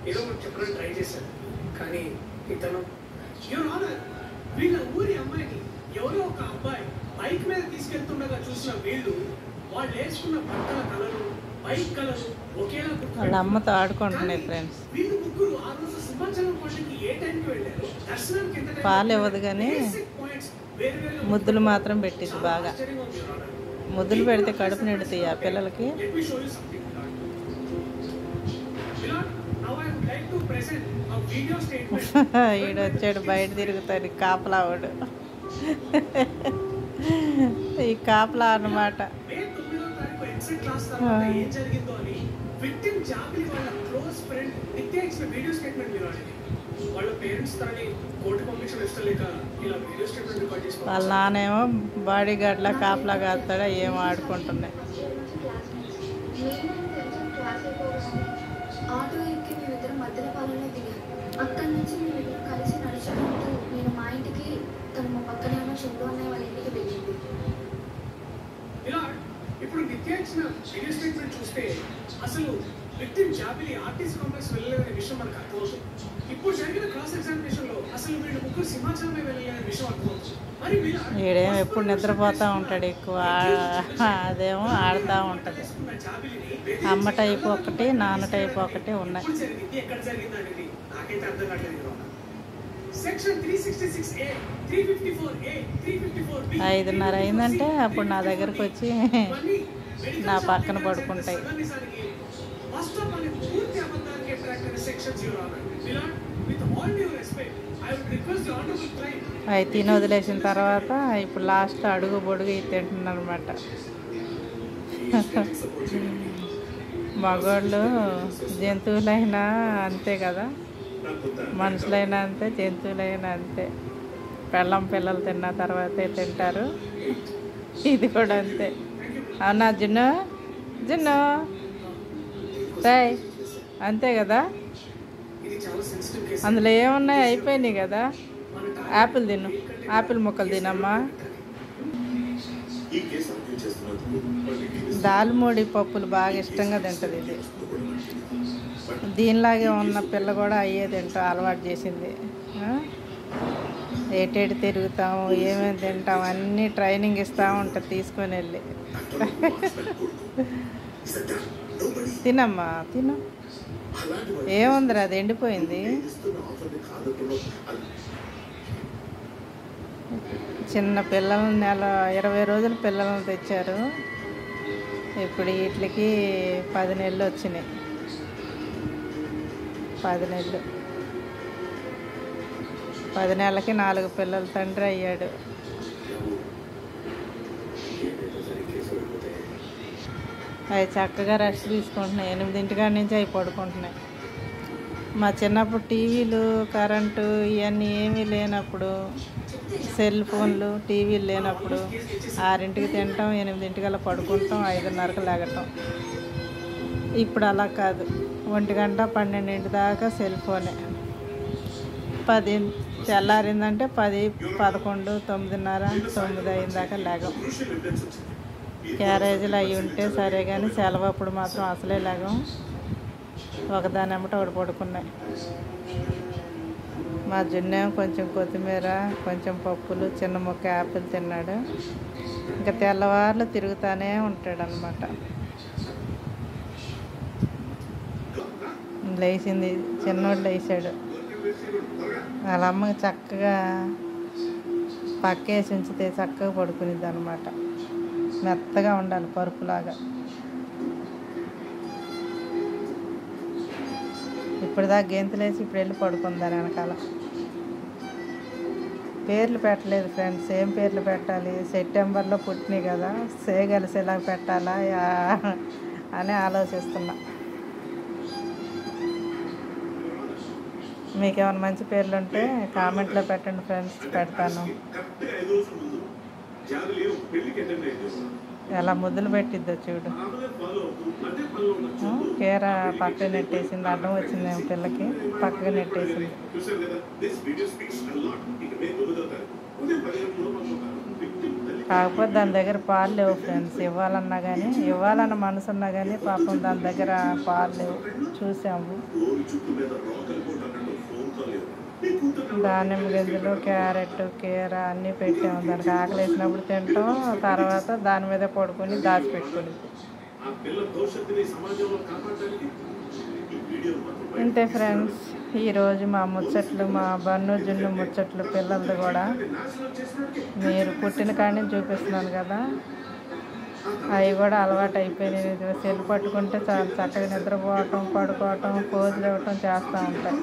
ఏదో ఒకటి చెప్పడానికి ట్రై చేశాను. కానీ ఇతను యువర్ ఆనర్ వీళ్ళ ఊరి అమ్మాయిని ఎవరో ఒక అబ్బాయి బైక్ మీద తీసుకెళ్తుండగా చూసిన వీళ్ళు వాళ్ళు వేసుకున్న బట్టల కలరు బైక్ కలరు ఒకేలా వాళ్ళ అమ్మతో ఆడుకుంటున్నాయి ఫ్రెండ్స్. వీళ్ళు ముగ్గురు ఆ రోజు సింహాచలం కొండకి ఏ టైంకి వెళ్ళారు, దర్శనానికి ఎంత టైం పాలు ఇవ్వదు కానీ ముద్దులు మాత్రం పెట్టింది బాగా. ముద్దులు పెడితే కడుపు నిండుతాయి ఆ పిల్లలకి. ఈడొచ్చాడు బయట తిరుగుతాడు కాపలావాడు. ఈ కాపలా అన్నమాట. వాళ్ళ నానేమో బాడీ గార్డ్లా కాపలా కాస్తాడా ఏమో ఆడుకుంటున్నాయి. ఆటో ఎక్కి మేమిద్దరం మద్దెలపాలెంలో దిగాం. అక్కడి నుంచి మేమిద్దరం కలిసి నడుచుకుంటూ నేను మా ఇంటికి, తను మా పక్కనే ఉన్న చందు అన్నయ్య వాళ్ళ ఇంటికి వెళ్ళింది. ఇప్పుడు నిత్య ఇచ్చిన వీడియో స్టేట్మెంట్ చూస్తే అసలు విక్టిమ్ జాబిలి ఆర్టీసీ కాంప్లెక్స్ వెళ్ళలేదనే విషయం మనకు అర్థమవుతుంది. ఇప్పుడు జరిగిన క్రాస్ ఎగ్జామినేషన్ లో అసలు వీళ్ళు ముగ్గురు సింహాచలమే వెళ్ళలేదనే విషయం అర్థమవుతుంది. మరి వీడేమో ఎప్పుడు నిద్రపోతూ ఉంటాడు ఎక్కువ, అదేమో ఆడుతూ ఉంటుంది. అమ్మ టైప్ ఒకటి నాన్న టైప్ ఒకటి ఉన్నాయి. 5:30 అయిందంటే అప్పుడు నా దగ్గరకు వచ్చి నా పక్కన పడుకుంటాయి. అవి తిని వదిలేసిన తర్వాత ఇప్పుడు లాస్ట్ అడుగు పొడుగు తింటున్నారు అనమాట. మగవాళ్ళు జంతువులైనా అంతే కదా, మనుషులైనా అంతే, జంతువులైనా అంతే. పెళ్ళం పిల్లలు తిన్న తర్వాతే తింటారు. ఇది కూడా అంతే. అవునా జున్ను? జున్ను రాయ్ అంతే కదా. అందులో ఏమున్నాయి అయిపోయినాయి కదా. యాపిల్ తిను, యాపిల్ ముక్కలు తినమ్మా. దాల్మూడి పప్పులు బాగా ఇష్టంగా తింటుంది ఇది. దీనిలాగే ఉన్న పిల్ల కూడా అయ్యే తింటాం అలవాటు చేసింది. ఏటేటి తిరుగుతాము, ఏమేమి తింటాం అన్నీ ట్రైనింగ్ ఇస్తూ ఉంటుంది తీసుకొని వెళ్ళి. తినమ్మా తిను. ఏముందిరా అది ఎండిపోయింది. చిన్న పిల్లల్ని 20 రోజుల పిల్లలను తెచ్చారు. ఇప్పుడు వీటికి 10 నెలలు వచ్చినాయి. 10 నెలలు 10 నెలలకి 4 పిల్లల తండ్రి అయ్యాడు. అవి చక్కగా రెస్ట్ తీసుకుంటున్నాయి. 8 నుంచి అవి పడుకుంటున్నాయి. మా చిన్నప్పుడు టీవీలు కరెంటు ఇవన్నీ ఏమీ లేనప్పుడు, సెల్ ఫోన్లు టీవీలు లేనప్పుడు 6ంటికి తింటాం, 8ంటికల్లా పడుకుంటాం, 5:30కి లేగటం. ఇప్పుడు అలా కాదు. 1 గంట 12 దాకా సెల్ ఫోనే. 10 తెల్లారిందంటే 10, 11, 9:30, 9 అయిందాకా లేగం. క్యారేజీలు అవి ఉంటే సరే కానీ సెలవు అప్పుడు మాత్రం అసలే లేగం. ఒకదాని ఎమ్మట ఒకటి పడుకున్నాయి. మా జున్నేమో కొంచెం కొత్తిమీర, కొంచెం పప్పులు, చిన్న ముక్క యాపిల్ తిన్నాడు. ఇంకా తెల్లవారులు తిరుగుతూనే ఉంటాడు అన్నమాట. లేచింది, చిన్నోడు లేచాడు. వాళ్ళ అమ్మకి చక్కగా పక్కేసి ఉంచితే చక్కగా పడుకునిద్ది అనమాట. మెత్తగా ఉండాలి పరుపులాగా. ఇప్పటిదాకా గెంతులేసి ఇప్పుడు వెళ్ళి పడుకుందాని వెనకాల. పేర్లు పెట్టలేదు ఫ్రెండ్స్. ఏం పేర్లు పెట్టాలి? సెప్టెంబర్లో పుట్టినాయి కదా, కలిసేలా పెట్టాలా అని ఆలోచిస్తున్నా. మీకేమైనా మంచి పేర్లు ఉంటే కామెంట్లో పెట్టండి ఫ్రెండ్స్, పెడతాను. ఎలా ముద్దులు పెట్టిద్దో చూడు. కేర పక్కన నెట్టేసింది, అడ్డం వచ్చింది పిల్లకి, పక్కగా నెట్టేసింది. కాకపోతే దాని దగ్గర పాలు లేవు ఫ్రెండ్స్. ఇవ్వాలన్న మనసు ఉన్నా కానీ పాపం దాని దగ్గర పాలు లేవు. చూసాము దానిమ్మ గింజలు, క్యారెట్, కీర అన్నీ పెట్టాము. దానికి ఆకలి వేసినప్పుడు తింటాం, తర్వాత దాని మీద పడుకొని దాచిపెట్టుకుని. అంతే ఫ్రెండ్స్, ఈరోజు మా ముచ్చట్లు, మా బన్ను జున్ను ముచ్చట్లు పిల్లలది కూడా మీరు పుట్టిన కాడిని చూపిస్తున్నాను కదా, అవి కూడా అలవాటు అయిపోయినాయి. సెల్ పట్టుకుంటే చాలా చక్కగా నిద్రపోవటం, పడుకోవటం, పోజులు ఇవ్వటం చేస్తూ ఉంటాయి.